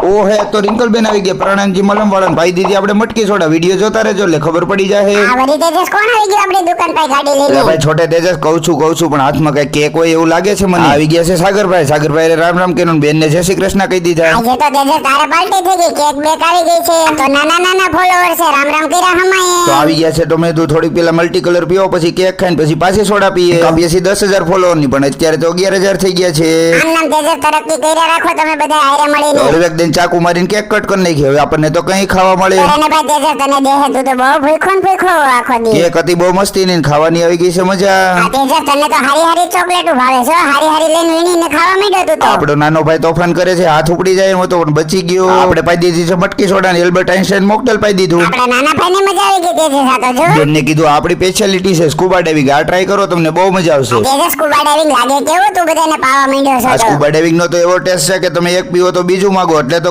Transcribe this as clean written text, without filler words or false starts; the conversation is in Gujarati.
ઓહે તો રિંકલબેન આવી ગયા પ્રાણાંજી મલમ વાળા ભાઈ દીદી આપણે મટકી સોડા વિડીયો જોતા રહેજો એટલે ખબર પડી જાય. આ વળી તેજસ કોણ આવી ગયું આપણી દુકાન પર ગાડી લઈને? ભાઈ છોટે તેજસ કહું છું પણ હાથમાં કઈ કેક હોય એવું લાગે છે મને. આવી ગયા છે સાગરભાઈ રામ રામ કેનું બેન ને જય શ્રી કૃષ્ણ કહી દીધા. આજે તો તેજસ તારે પાર્ટી થઈ ગઈ, કેક બેક આવી ગઈ છે, તો નાના ફોલોવર છે, રામ રામ કર્યા હમાય. તો આવી ગયા છે તો મેં તું થોડીક પેલા મલ્ટી કલર પીવો પછી કેક ખાઈને પછી પાછી સોડા પીએ. કાપીએ છીએ 10,000 ફોલોવર ની પણ અત્યારે તો 11,000 થઈ ગયા છે. આમ નામ તેજસ તરક્કી કર્યા રાખો તમે બધા હારે મળીને. હરવેક દિન ચાકુ મારીને કેક કટ કરી નાખી. હવે આપણને તો કઈ ખાવા મળે? અરે ભાઈ તેજસ તને દેહે તું તો બહુ ભૂખો આખો દી. કેક હતી બહુ મસ્તી ની ખાવાની આવી ગઈ છે મજા. આ તેજસ તને તો હારી ચોકલેટ ભાવે છે, હારી લઈને વીણીને ખાવા માંડ્યો તું તો. આપણો નાનો ભાઈ તોફાન કરે છે, હાથ ઉપડી જાય એમ તો પણ બચી ગયો. આપણે પાઈ દીધી છે મટકી સોડા ને એલ્બર્ટ આઇન્સ્ટાઈન મોકટેલ પાઈ દીધું. આપણા નાના ભાઈને મજા આવી ગઈ તેજસ. આ તો જો બેનને કીધું આપણી સ્પેશિયાલિટી છે સ્કૂબા ડાઇવિંગ, આ ટ્રાય કરો તમને બહુ મજા આવશે. તેજસ સ્કૂબા ડાઇવિંગ લાગે કેવું તું બધાને પાવા માંડ્યો છે. આ સ્કૂબા ડાઇવિંગ નો તો એવો ટેસ્ટ છે કે તમે એક પીવો તો બીજું માંગો એટલે